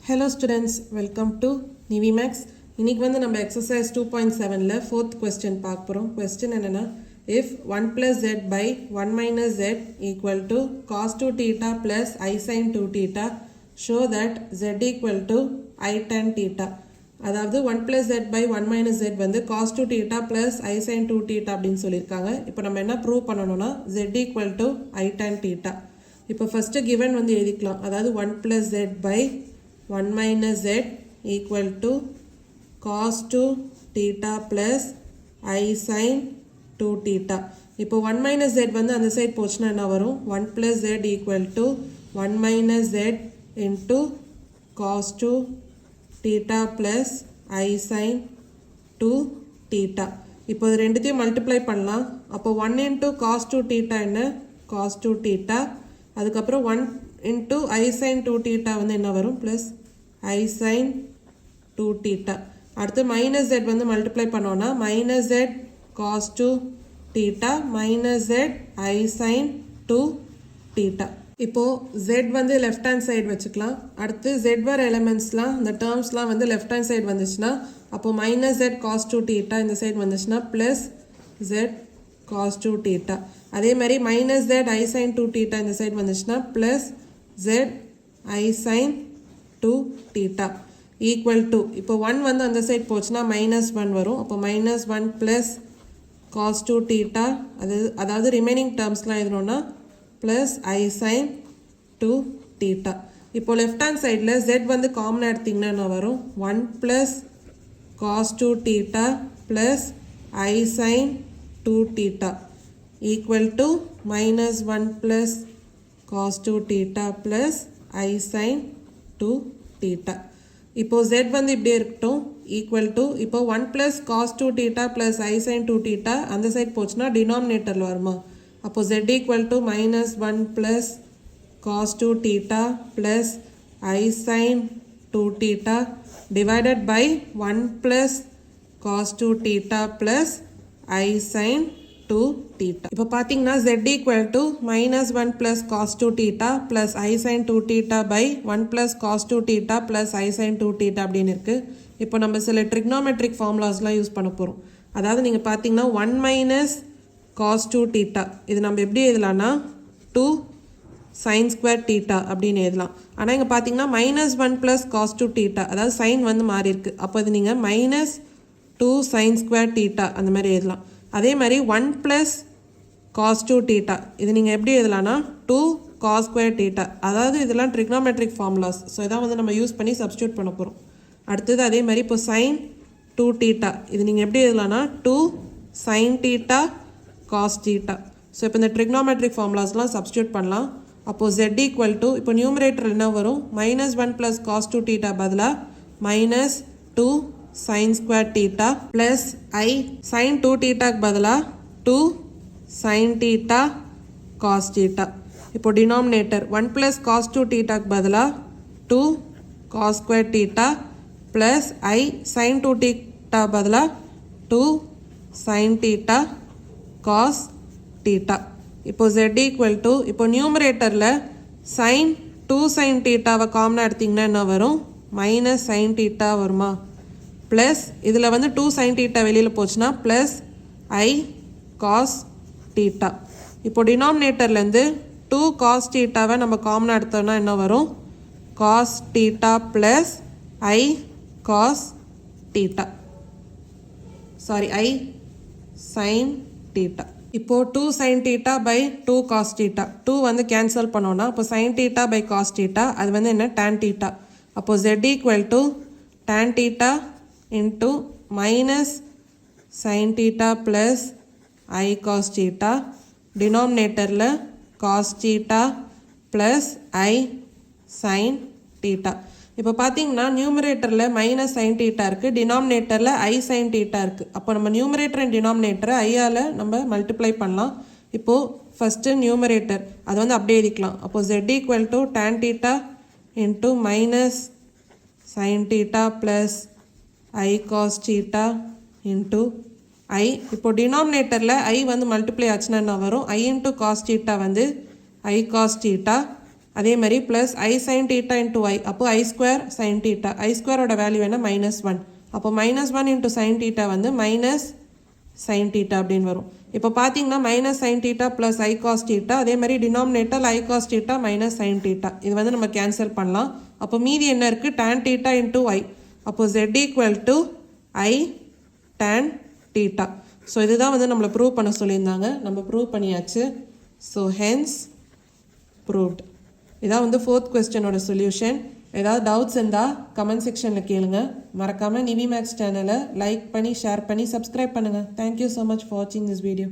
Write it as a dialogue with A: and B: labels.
A: Hello students, welcome to NiveMaths. இன்னைக்கு வந்து நம்ம exercise 2.7ல fourth question பார்க்க போறோம். Question என்னன்னா, if 1 plus z by 1 minus z equal to cos 2 theta plus I sin 2 theta, show that z equal to I tan theta. அதாவது 1 plus z by 1 minus z வந்து cos 2 theta plus I sin 2 theta அப்படின்னு சொல்லியிருக்காங்க. இப்போ நம்ம என்ன prove பண்ணணும்னா z equal to I tan theta. இப்போ first given வந்து எழுதிக்கலாம். அதாவது 1 plus z by 1 minus z equal to cos 2 theta plus I sin 2 theta. இப்போ 1 minus z வந்து அந்த சைட் போச்சுன்னா என்ன வரும்? 1 plus z equal to 1 minus z into cos 2 theta plus I sin 2 theta. இப்போ இது ரெண்டுத்தையும் மல்டிப்ளை பண்ணலாம். அப்போ 1 into cos 2 theta என்ன? cos 2 theta. அதுக்கப்புறம் 1 into I sin 2 theta வந்து என்ன வரும்? plus I sin 2 theta. அடுத்து minus z வந்து மல்டிப்ளை பண்ணோம்னா minus z cos 2 theta minus z I sin 2 theta. இப்போ z வந்து left hand side வச்சுக்கலாம். அடுத்து z வர எலிமெண்ட்ஸ்லாம் இந்த டேர்ம்ஸ்லாம் வந்து left hand side வந்துச்சுன்னா அப்போ minus z cos 2 theta இந்த சைடு வந்துச்சுன்னா plus z cos 2 theta. அதே மாதிரி minus z I sin 2 theta இந்த சைடு வந்துச்சுன்னா plus z I sin 2 theta equal to இப்போ 1 வந்து அந்த சைடு போச்சுன்னா minus 1 வரும். அப்போ minus 1 plus cos 2 theta அதாவது ரிமைனிங் டேர்ம்ஸ்லாம் எழுதணும்னா plus I sin 2 theta. இப்போ லெஃப்ட் ஹேண்ட் சைடில் z வந்து காமனாக எடுத்திங்கன்னா என்ன வரும்? 1 plus cos 2 theta plus I sin 2 theta equal to minus 1 plus cos 2 theta plus I sin 2 theta. இப்போ z வந்து இப்படியே இருக்கட்டும் equal to இப்போ 1 plus cos 2 theta plus I sin 2 theta அந்த சைட் போச்சுன்னா டினாமினேட்டரில் வருமா? அப்போ z equal to minus 1 plus cos 2 theta plus I sin 2 theta divided by 1 plus cos 2 theta plus I sin 2 theta. இப்போ பார்த்தீங்கன்னா z equal to minus 1 plus cos 2 theta plus I sin 2 theta by 1 plus cos 2 theta plus I sin 2 theta அப்படின்னு இருக்கு. இப்போ நம்ம சில trigonometric ஃபார்முலாஸ்லாம் use பண்ண போகிறோம். அதாவது நீங்கள் பார்த்தீங்கன்னா 1 minus cos 2 theta இது நம்ம எப்படி எழுதலாம்னா 2 sin square theta அப்படின்னு எழுதலாம். ஆனால் இங்கே பார்த்தீங்கன்னா minus 1 plus cos 2 theta அதாவது சைன் வந்து மாறி இருக்கு. அப்போ இது நீங்கள் minus 2 sin square theta அந்த மாதிரி எழுதலாம். அதே மாதிரி 1 plus cos 2 theta இது நீங்கள் எப்படி எழுதலாம்னா 2 cos square theta அதாவது இதெல்லாம் ட்ரிக்னோமெட்ரிக் ஃபார்முலாஸ். ஸோ இதான் வந்து நம்ம யூஸ் பண்ணி சப்ஸ்டியூட் பண்ண போகிறோம். அடுத்தது அதே மாதிரி இப்போ sin 2 theta இது நீங்கள் எப்படி எழுதலாம்னா 2 sin theta cos theta. So இப்போ இந்த ட்ரிக்னோமெட்ரிக் ஃபார்முலாஸ்லாம் சப்ஸ்டியூட் பண்ணலாம். அப்போது z ஈக்குவல் டு இப்போ நியூமரேட்டர் என்ன வரும்? minus 1 plus cos 2 theta பதிலாக minus 2 sin square theta plus I sin 2 theta பதிலாக 2 sin theta cos theta. இப்போ டினாமினேட்டர் 1 plus cos 2 theta பதிலாக 2 cos square theta plus I sin 2 theta பதிலாக 2 sin theta cos theta. இப்போ z equal to இப்போ நியூமரேட்டரில் sin 2 sin thetaவை காமனாக எடுத்திங்கன்னா என்ன வரும்? minus sin theta வருமா? ப்ளஸ் இதில் வந்து 2 sin theta வெளியில் போச்சுன்னா ப்ளஸ் I cos theta. இப்போ டினாமினேட்டர்லேருந்து 2 cos thetaவை நம்ம காமனாக எடுத்தோம்னா என்ன வரும்? cos theta plus I cos theta I sin theta. இப்போ 2 sin theta by 2 cos theta 2 வந்து கேன்சல் பண்ணோன்னா அப்போ sin theta by cos theta அது வந்து என்ன? tan theta. அப்போ z equal to tan theta into minus sin theta plus I cos theta டினாமினேட்டரில் cos theta plus I sin theta. இப்போ பார்த்தீங்கன்னா நியூமரேட்டரில் மைனஸ் சைன் தீட்டா இருக்குது, டினாமினேட்டரில் ஐ சைன் தீட்டா இருக்குது. அப்போ நம்ம நியூமரேட்டர் அண்ட் டினாமினேட்டரை ஐயால் நம்ம மல்டிப்ளை பண்ணலாம். இப்போது ஃபஸ்ட்டு நியூமரேட்டர் அது வந்து அப்படியே எழுதிக்கலாம். அப்போது z equal to tan theta into minus sine theta plus i cos theta into i. இப்போது டினாமினேட்டரில் ஐ வந்து மல்டிப்ளை ஆச்சுன்னா என்ன வரும்? ஐ இன்ட்டு காஸ் தீட்டா வந்து ஐ காஸ் தீட்டா அதே மாதிரி plus i sine theta into y, அப்போ i square sine theta, i ஸ்கொயரோட வேல்யூ என்ன -1, அப்போ -1 இன்ட்டு சைன் தீட்டா வந்து மைனஸ் சைன் தீட்டா அப்படின்னு வரும். இப்போ பார்த்தீங்கன்னா minus sine theta plus i cos theta, அதே மாதிரி denominator i cos theta minus sine theta, இது வந்து நம்ம கேன்சல் பண்ணலாம். அப்போ மீதி என்ன இருக்குது, tan தீட்டா இன்ட்டு ஒய், அப்போ z equal to I tan theta. So இதுதான் வந்து நம்மளை ப்ரூவ் பண்ண சொல்லியிருந்தாங்க, நம்ம ப்ரூவ் பண்ணியாச்சு. So hence proved. இதான் வந்து 4th கொஸ்டினோட சொல்யூஷன். ஏதாவது டவுட்ஸ் இருந்தால் கமெண்ட் செக்ஷனில் கேளுங்க. மறக்காமல் NiveMaths சேனலை லைக் பண்ணி ஷேர் பண்ணி சப்ஸ்கிரைப் பண்ணுங்கள். தேங்க்யூ ஸோ மச் ஃபார் வாட்சிங் திஸ் வீடியோ.